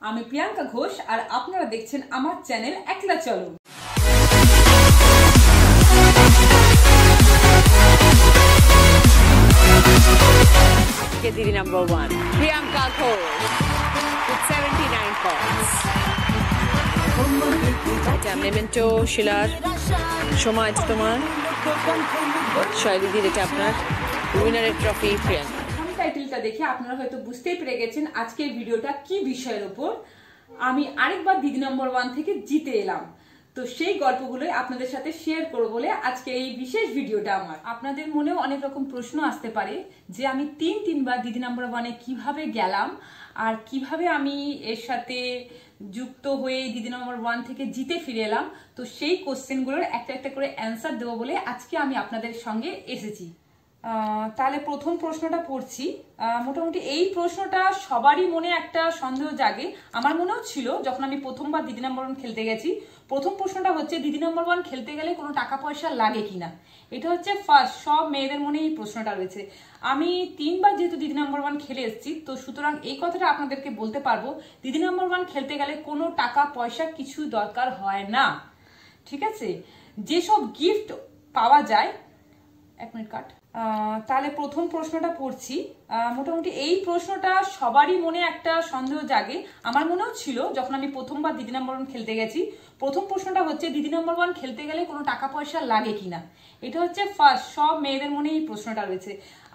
আমি প্রিয়াঙ্কা ঘোষ আর আপনারা দেখছেন আমার চ্যানেল একলা চলো। দিদি number 1 Priyanka Ghosh with 79 points. এটা মেমেন্টো শিলার সময় তোমার শৈলীদির, এটা আপনার উইনারের ট্রফি প্রিয়াঙ্কা। টাইটেলটা দেখে আপনারা হয়তো বুঝতেই পেরে গেছেন আজকের ভিডিওটা কি বিষয়ের উপর। আমি আরেকবার দিদি নম্বর 1 থেকে জিতে এলাম, তো সেই গল্পগুলোই আপনাদের সাথে শেয়ার করবো বলে আজকে এই বিশেষ ভিডিওটা আমার। আপনাদের মনেও অনেক রকম প্রশ্ন আসতে পারে যে আমি তিনবার দিদি নম্বর 1-এ কিভাবে গেলাম আর কিভাবে আমি এর সাথে যুক্ত হয়ে দিদি নম্বর 1 থেকে জিতে ফিরে এলাম। তো সেই কোশ্চেনগুলোর একটা একটা করে অ্যান্সার দেবো বলে আজকে আমি আপনাদের সঙ্গে এসেছি। তাহলে প্রথম প্রশ্নটা পড়ছি। মোটামুটি এই প্রশ্নটা সবারই মনে একটা সন্দেহ জাগে, আমার মনেও ছিল যখন আমি প্রথমবার দিদি নম্বর 1 খেলতে গেছি। প্রথম প্রশ্নটা হচ্ছে দিদি নম্বর 1 খেলতে গেলে কোনো টাকা পয়সা লাগে কিনা। এটা হচ্ছে ফার্স্ট, সব মেয়েদের মনে এই প্রশ্নটা রয়েছে। আমি 3বার যেহেতু দিদি নম্বর 1 খেলে এসেছি, তো সুতরাং এই কথাটা আপনাদেরকে বলতে পারবো দিদি নম্বর 1 খেলতে গেলে কোনো টাকা পয়সা কিছু দরকার হয় না। ঠিক আছে, যেসব গিফট পাওয়া যায়, এক মিনিট কাট। তাহলে প্রথম প্রশ্নটা পড়ছি। মোটামুটি এই প্রশ্নটা সবারই মনে একটা সন্দেহ জাগে, আমার মনেও ছিল যখন আমি প্রথমবার দিদি নম্বর 1 খেলতে গেছি। প্রথম প্রশ্নটা হচ্ছে দিদি নম্বর 1 খেলতে গেলে কোনো টাকা পয়সা লাগে কিনা। এটা হচ্ছে ফার্স্ট, সব মেয়েদের মনে এই প্রশ্নটা রয়েছে।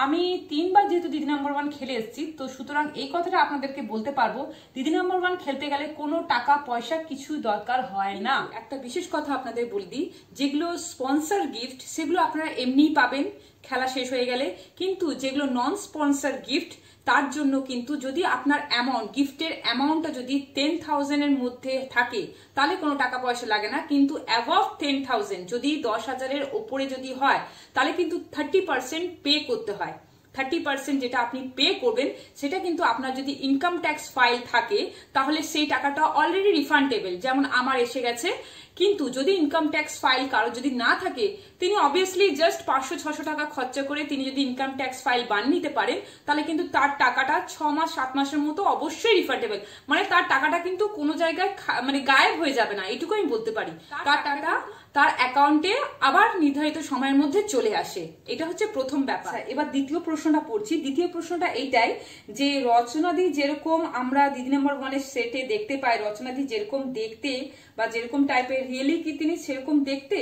আমি 3বার যেহেতু দিদি নম্বর 1 খেলে এসেছি, তো সুতরাং এই কথাটা আপনাদেরকে বলতে পারবো দিদি নম্বর 1 খেলতে গেলে কোনো টাকা পয়সা কিছু দরকার হয় না। একটা বিশেষ কথা আপনাদের বলে দিই, যেগুলো স্পন্সর গিফট সেগুলো আপনারা এমনিই পাবেন খেলা শেষ হয়ে গেলে, কিন্তু যেগুলো নন স্পন্সর গিফট তার জন্য কিন্তু যদি আপনার অ্যামাউন্ট, গিফটের অ্যামাউন্টটা যদি 10,000 এর মধ্যে থাকে তাহলে কোনো টাকা পয়সা লাগে না, কিন্তু অ্যাবভ 10,000 যদি 10,000-এর ওপরে যদি হয় তাহলে কিন্তু 30% পে করতে হয়। 30% যেটা আপনি পে করবেন সেটা কিন্তু আপনার যদি ইনকাম ট্যাক্স ফাইল থাকে তাহলে সেই টাকাটা অলরেডি রিফান্ডেবল, যেমন আমার এসে গেছে। কিন্তু যদি ইনকাম ট্যাক্স ফাইল কারো যদি না থাকে, তিনি অবভিয়াসলি জাস্ট 500-600 টাকা খরচা করে তিনি যদি ইনকাম ট্যাক্স ফাইল বানিয়ে নিতে পারেন তাহলে কিন্তু তার টাকাটা 6 মাস 7 মাসের মতো অবশ্যই রিফান্ডেবল, মানে তার টাকাটা কিন্তু কোনো জায়গায় মানে গায়েব হয়ে যাবে না, এটুকু আমি বলতে পারি। তার টাকাটা তার অ্যাকাউন্টে আবার নির্ধারিত সময়ের মধ্যে চলে আসে, এটা হচ্ছে প্রথম ব্যাপার। এবার দ্বিতীয় প্রশ্নটা পড়ছি। দ্বিতীয় প্রশ্নটা এইটাই যে রচনাদি যেরকম আমরা দিদি নম্বর 1-এর সেটে দেখতে পাই, রচনাদি যেরকম দেখতে বা যেরকম টাইপের, রিয়েলি কি তিনি সেরকম দেখতে?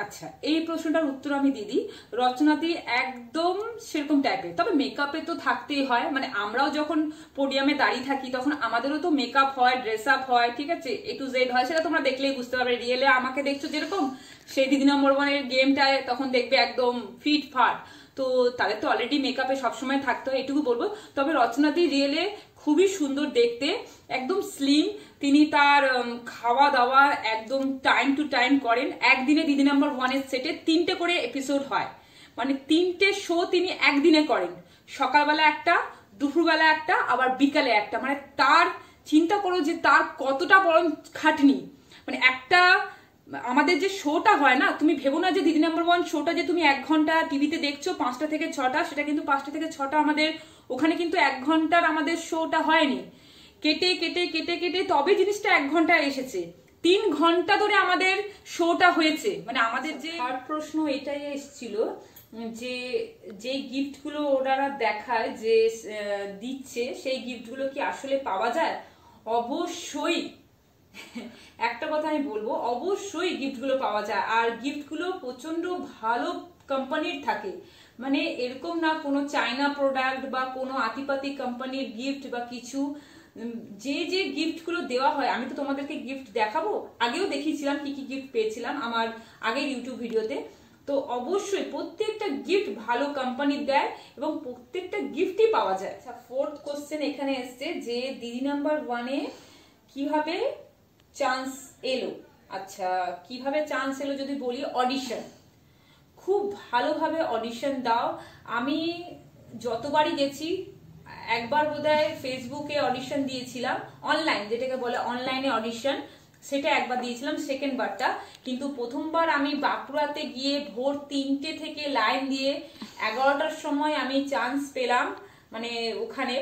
আচ্ছা, এই প্রশ্নটার উত্তর আমি দিদি, রচনাদি একদম সেরকম টাইপের, তবে মেকআপে তো থাকতেই হয়। মানে আমরাও যখন পোডিয়ামে দাঁড়িয়ে থাকি তখন আমাদেরও তো মেকআপ হয়, ড্রেস আপ হয়, ঠিক আছে, A to Z হয়, সেটা তোমরা দেখলেই বুঝতে পারবে। রিয়েলে আমাকে দেখছো যেরকম, সেই দিদি নম্বর 1-এর গেমটায় তখন দেখবে একদম ফিট ফাট, তো তাদের তো অলরেডি মেকআপে সবসময় থাকতে হয়, এটুকু বলবো। তবে রচনাদি রিয়েলে খুবই সুন্দর দেখতে, একদম স্লিম। তিনি তার খাওয়া দাওয়া একদম টাইম টু টাইম করেন। একদিনে দিদি নম্বর 1-এর সেটে 3টে করে এপিসোড হয়, মানে 3টে শো তিনি একদিনে করেন। সকালবেলা একটা, দুপুরবেলা একটা, আবার বিকালে একটা। মানে তার চিন্তা করো যে তার কতটা বড় খাটনি। মানে একটা আমাদের যে শোটা হয় না, তুমি ভেবো না যে দিদি নম্বর 1 শোটা যে তুমি 1 ঘন্টা টিভিতে দেখছো 5টা থেকে 6টা, সেটা কিন্তু 5টা থেকে 6টা আমাদের ওখানে কিন্তু 1 ঘন্টার আমাদের শোটা হয়নি, কেটে কেটে কেটে কেটে তবে জিনিসটা 1 ঘন্টায় এসেছে। 3 ঘন্টা ধরে আমাদের শোটা হয়েছে। মানে আমাদের যে থার্ড প্রশ্ন এটাই এসেছিল যে যে গিফটগুলো ওনারা দেখায় যে দিচ্ছে সেই গিফটগুলো কি আসলে পাওয়া যায়? অবশ্যই, একটা কথা আমি বলবো, অবশ্যই গিফটগুলো পাওয়া যায়। আর গিফটগুলো প্রচন্ড ভালো কোম্পানির থাকে, মানে এরকম না কোনো চাইনা প্রোডাক্ট বা কোনো আতিপাতি কোম্পানির গিফট বা কিছু। যে যে গিফটগুলো দেওয়া হয়, আমি তো তোমাদেরকে গিফট দেখাবো, আগেও দেখিয়েছিলাম কি কি গিফট পেয়েছিলাম আমার আগের ইউটিউব ভিডিওতে। তো অবশ্যই প্রত্যেকটা গিফট ভালো কোম্পানির দেয় এবং প্রত্যেকটা গিফটই পাওয়া যায়। আচ্ছা, ফোর্থ কোশ্চেন এখানে এসছে যে দিদি নাম্বার 1-এ কিভাবে চান্স এলো। আচ্ছা, কিভাবে চান্স এলো যদি বলি, অডিশন, খুব ভালোভাবে অডিশন দাও। আমি যতবারই গেছি, একবার বোধহয় ফেসবুকে অডিশন দিয়েছিলাম, অনলাইন যেটাকে বলে অনলাইনে অডিশন, সেটা একবার দিয়েছিলাম, সেকেন্ড বারটা। কিন্তু প্রথমবার আমি বাঁকুড়াতে গিয়ে ভোর 3টে থেকে লাইন দিয়ে 11টার সময় আমি চান্স পেলাম, মানে ওখানে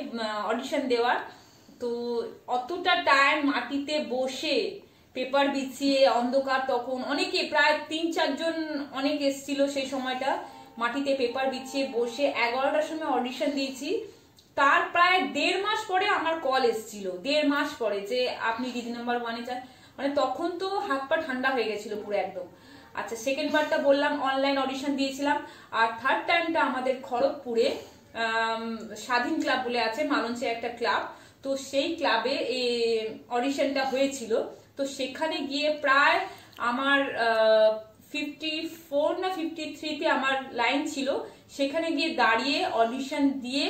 অডিশন দেওয়ার। তো অতটা টাইম মাটিতে বসে পেপার বিছিয়ে অন্ধকার, তখন অনেকে প্রায় 3-4 জন অনেক এসেছিল সেই সময়টা, মাটিতে পেপার বিছিয়ে বসে 11টার সময় অডিশন দিয়েছি। তার প্রায় 1.5 মাস পরে আমার কল এসেছিল, 1.5 মাস পরে, যে আপনি দিদি নাম্বার 1-এ যান। মানে তখন তো হাত পা ঠান্ডা হয়ে গেছিল পুরো একদম। আচ্ছা, সেকেন্ড বারটা বললাম অনলাইন অডিশন দিয়েছিলাম। আর থার্ড টাইমটা আমাদের খড়গপুরে স্বাধীন ক্লাব বলে আছে, মালঞ্চে একটা ক্লাব, তো সেই ক্লাবে এই অডিশনটা হয়েছিল। তো সেখানে গিয়ে প্রায় আমার 54 না 53-তে আমার লাইন ছিল। সেখানে গিয়ে দাঁড়িয়ে অডিশন দিয়ে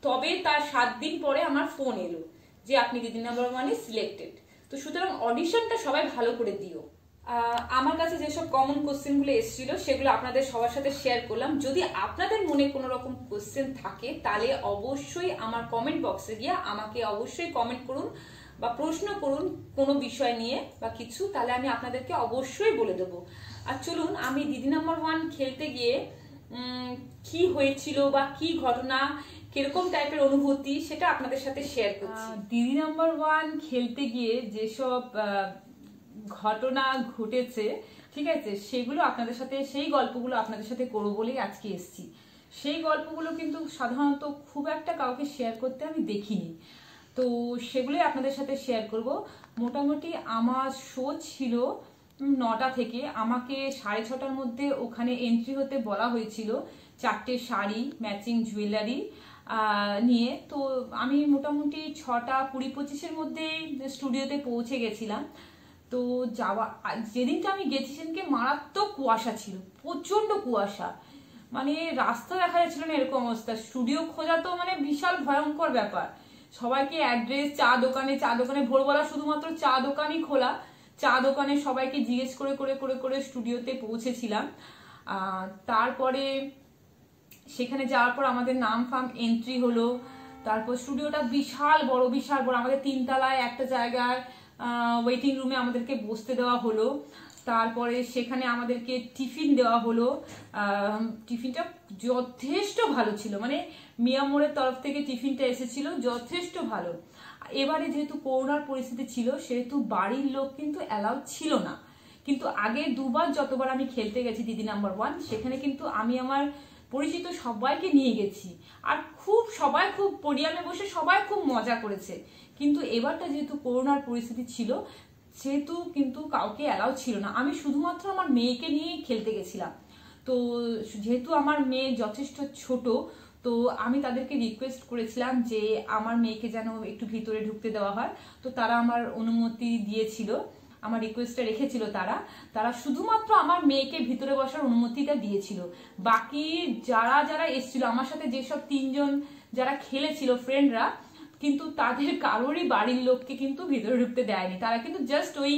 তবে তার 7 দিন পরে আমার ফোন এলো যে আপনি দিদি নাম্বার 1-এ সিলেক্টেড। তো সুতরাং অডিশনটা সবাই ভালো করে দিও। আমার কাছে যেসব কমন কোশ্চেন গুলো এসেছিল সেগুলো আপনাদের সবার সাথে শেয়ার করলাম। যদি আপনাদের মনে কোনো রকম কোশ্চেন থাকে তাহলে অবশ্যই আমার কমেন্ট বক্সে গিয়ে আমাকে অবশ্যই কমেন্ট করুন বা প্রশ্ন করুন কোনো বিষয় নিয়ে বা কিছু, তাহলে আমি আপনাদেরকে অবশ্যই বলে দেবো। আর চলুন আমি দিদি নাম্বার 1 খেলতে গিয়ে কি হয়েছিল বা কি ঘটনা, কিরকম টাইপের অনুভূতি, সেটা আপনাদের সাথে শেয়ার করছি। দিদি নাম্বার 1 খেলতে গিয়ে যেসব ঘটনা ঘটেছে, ঠিক আছে, সেগুলো আপনাদের সাথে, সেই গল্পগুলো আপনাদের সাথে করবো বলেই আজকে এসেছি। সেই গল্পগুলো কিন্তু সাধারণত খুব একটা কাউকে শেয়ার করতে আমি দেখিনি, তো সেগুলোই আপনাদের সাথে শেয়ার করব। মোটামুটি আমার শো ছিল 9টা থেকে, আমাকে 6:30টার মধ্যে ওখানে এন্ট্রি হতে বলা হয়েছিল, 4টে শাড়ি, ম্যাচিং জুয়েলারি নিয়ে। তো আমি মোটামুটি 6টা 20-25-এর মধ্যে স্টুডিওতে পৌঁছে গেছিলাম। তো যেদিনটা আমি গেছি সেদিনকে মারাত্মক কুয়াশা ছিল, প্রচন্ড কুয়াশা, মানে রাস্তা দেখা যাচ্ছিল না এরকম অবস্থা। স্টুডিও খোঁজা তো মানে বিশাল ভয়ঙ্কর ব্যাপার। সবাইকে অ্যাড্রেস, চা দোকানে ভোরবেলা শুধুমাত্র চা দোকানই খোলা, চা দোকানে সবাইকে জিজ্ঞেস করে করে করে করে স্টুডিওতে পৌঁছেছিলাম। তারপরে সেখানে যাওয়ার পর আমাদের নাম ফাম এন্ট্রি হলো। তারপর স্টুডিওটা বিশাল বড়, আমাদের 3 তলায় একটা জায়গায় ওয়েটিং রুমে আমাদেরকে বসতে দেওয়া হলো। তারপরে সেখানে আমাদেরকে টিফিন দেওয়া হলো। টিফিনটা যথেষ্ট ভালো ছিল, মানে মিয়ামোড়ের তরফ থেকে টিফিনটা এসেছিল, যথেষ্ট ভালো। এবারে যেহেতু করোনার পরিস্থিতি ছিল সেহেতু বাড়ির লোক কিন্তু অ্যালাউ ছিল না, কিন্তু আগে 2বার যতবার আমি খেলতে গেছি দিদি নাম্বার 1, সেখানে কিন্তু আমি আমার পরিচিত সবাইকে নিয়ে গেছি। আর সবাই খুব পোডিয়ামে বসে সবাই খুব মজা করেছে। কিন্তু এবারটা যেহেতু করোনার পরিস্থিতি ছিল সেহেতু কিন্তু কাউকে অ্যালাউ ছিল না। আমি শুধুমাত্র আমার মেয়েকে নিয়ে খেলতে গেছিলাম। তো যেহেতু আমার মেয়ে যথেষ্ট ছোট, তো আমি তাদেরকে রিকোয়েস্ট করেছিলাম যে আমার মেয়েকে যেন একটু ভিতরে ঢুকতে দেওয়া হয়। তো তারা আমার অনুমতি দিয়েছিল, আমার রিকোয়েস্টটা রেখেছিল। তারা শুধুমাত্র আমার মেয়েকে ভিতরে বসার অনুমতিটা দিয়েছিল। বাকি যারা এসেছিল আমার সাথে, যেসব 3 জন যারা খেলেছিল ফ্রেন্ডরা, কিন্তু তাদের কারোরই বাড়ির লোককে কিন্তু ভিতরে ঢুকতে দেয়নি। তারা কিন্তু জাস্ট ওই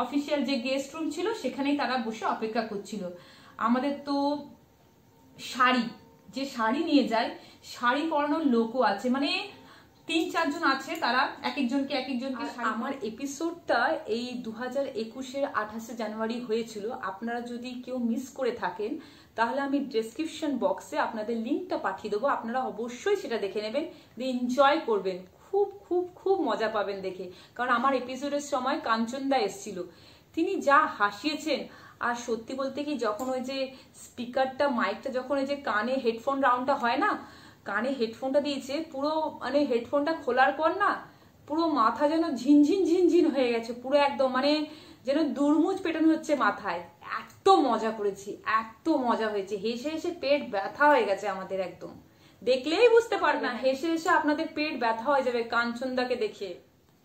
অফিসিয়াল যে গেস্ট রুম ছিল সেখানেই তারা বসে অপেক্ষা করছিল। আমাদের তো শাড়ি নিয়ে যায়, শাড়ি পরানোর লোকও আছে, মানে 3-4 জন আছে, তারা এক একজনকে আমার এপিসোডটা এই 2021-এর 28শে জানুয়ারি হয়েছিল। আপনারা যদি কেউ মিস করে থাকেন তাহলে আমি ডেসক্রিপশন বক্সে আপনাদের লিঙ্কটা পাঠিয়ে দেবো, আপনারা অবশ্যই সেটা দেখে নেবেন, এনজয় করবেন, খুব খুব খুব মজা পাবেন দেখে। কারণ আমার এপিসোডের সময় কাঞ্চনদা এসেছিল, তিনি যা হাসিয়েছেন। আর সত্যি বলতে কি, যখন ওই যে স্পিকারটা, মাইকটা, যখন ওই যে কানে হেডফোন রাউন্ডটা হয় না, কানে হেডফোনটা দিয়েছে, পুরো মানে হেডফোনটা খোলার পর না পুরো মাথা যেন ঝিনঝিন হয়ে গেছে, পুরো একদম মানে যেন দুর্মুজ পেটানো হচ্ছে মাথায়। এত মজা করেছি, এত মজা হয়েছে, হেসে হেসে পেট ব্যথা হয়ে গেছে আমাদের, একদম দেখলেই বুঝতে পারবে না, হেসে হেসে আপনাদের পেট ব্যথা হয়ে যাবে কাঞ্চনদাকে দেখে।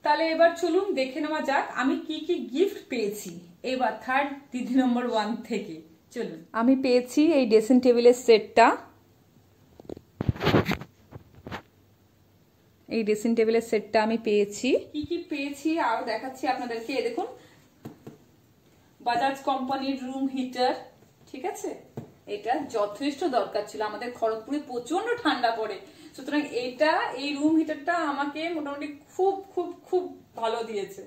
তাহলে এবার চলুন দেখে নেওয়া যাক আমি কি কি গিফট পেয়েছি এবার থার্ড দিদি নাম্বার 1 থেকে। চলুন, আমি পেয়েছি এই ড্রেসিং টেবিলের সেটটা, এই ড্রেসিং টেবিলের সেটটা আমি পেয়েছি। কি কি পেয়েছি আরো দেখাচ্ছি আপনাদেরকে। দেখুন, বাজাজ কোম্পানির রুম হিটার, ঠিক আছে, এটা যথেষ্ট দরকার ছিল, আমাদের খড়গপুরে প্রচন্ড ঠান্ডা পড়ে, সুতরাং এই রুম হিটারটা আমাকে মোটামুটি খুব খুব খুব ভালো দিয়েছে।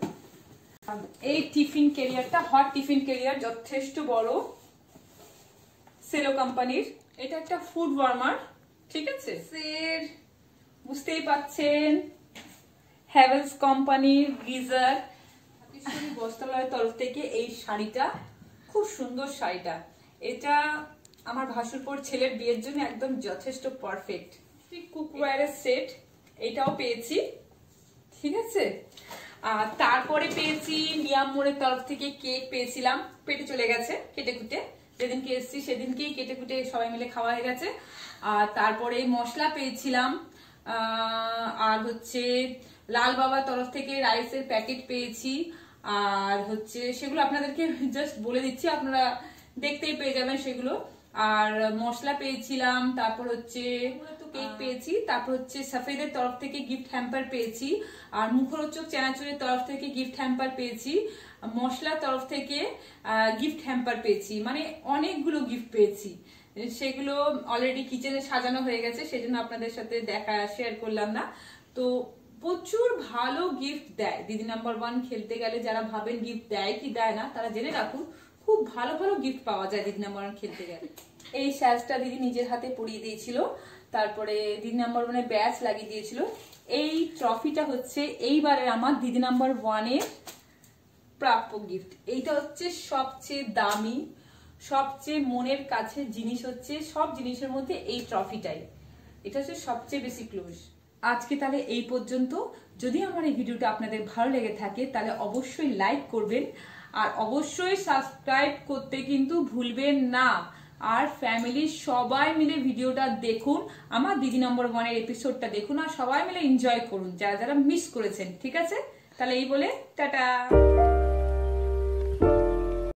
এই টিফিন ক্যারিয়ারটা, হট টিফিন ক্যারিয়ার, যথেষ্ট বড়, সেলো কোম্পানির। এটা একটা ফুড ওয়ার্মার, ঠিক আছে, বুঝতেই পাচ্ছেন হ্যাভেলস কোম্পানির গিজার বস্ত্রালয়ের তরফ থেকে এই শাড়িটা, খুব সুন্দর শাড়িটা। এটা আমার ভাসুরপোর ছেলের বিয়ের জন্য একদম যথেষ্ট পারফেক্ট। কুকওয়্যারের সেট, এটাও পেয়েছি, ঠিক আছে। আর তারপরে পেয়েছি মিয়াম মোড়ের তরফ থেকে কেক পেয়েছিলাম, পেটে চলে গেছে কেটে কুটে, যেদিনকে এসেছি সেদিনকেই কেটে কুটে সবাই মিলে খাওয়া হয়ে গেছে। আর তারপরে মশলা পেয়েছিলাম, আর হচ্ছে লাল বাবার তরফ থেকে রাইসের প্যাকেট পেয়েছি। আর হচ্ছে সেগুলো আপনাদেরকে জাস্ট বলে দিচ্ছি, আপনারা দেখতেই পেয়ে যাবেন সেগুলো। আর মশলা পেয়েছিলাম, তারপর হচ্ছে কেক পেয়েছি, তারপর হচ্ছে সফেদের তরফ থেকে গিফট হ্যাম্পার পেয়েছি, আর মুখরোচক চানাচুরের তরফ থেকে গিফট হ্যাম্পার পেয়েছি, মশলার তরফ থেকে গিফট হ্যাম্পার পেয়েছি, মানে অনেকগুলো গিফট পেয়েছি। সেগুলো অলরেডি কিচেনে সাজানো হয়ে গেছে, সেজন্য আপনাদের সাথে শেয়ার করলাম না। তো প্রচুর ভালো গিফট দেয় দিদি নাম্বার ওয়ান খেলতে গেলে। যারা ভাবেন গিফট দেয় কি দেয় না, তারা জেনে রাখুন খুব ভালো ভালো গিফট পাওয়া যায় দিদি নাম্বার ওয়ান খেলতে গেলে। এই শ্যাজটা দিদি নিজের হাতে পরিয়ে দিয়েছিল, তারপরে দিদি নাম্বার ওয়ানে ব্যাচ লাগিয়ে দিয়েছিল। এই ট্রফিটা হচ্ছে এইবারের আমার দিদি নাম্বার ওয়ানের প্রাপ্য গিফট। এইটা হচ্ছে সবচেয়ে দামি, সবচেয়ে মনের কাছে জিনিস, হচ্ছে সব জিনিসের মধ্যে এই ট্রফিটাই, এটা হচ্ছে সবচেয়ে বেশি ক্লোজ। আজকে তাহলে এই পর্যন্ত। যদি আমার এই ভিডিওটা আপনাদের ভালো লেগে থাকে তাহলে অবশ্যই লাইক করবেন, আর অবশ্যই সাবস্ক্রাইব করতে কিন্তু ভুলবেন না। আর ফ্যামিলির সবাই মিলে ভিডিওটা দেখুন, আমার দিদি নাম্বার ওয়ানের এপিসোডটা দেখুন, আর সবাই মিলে এনজয় করুন যারা যারা মিস করেছেন, ঠিক আছে। তাহলে এই বলে টাটা।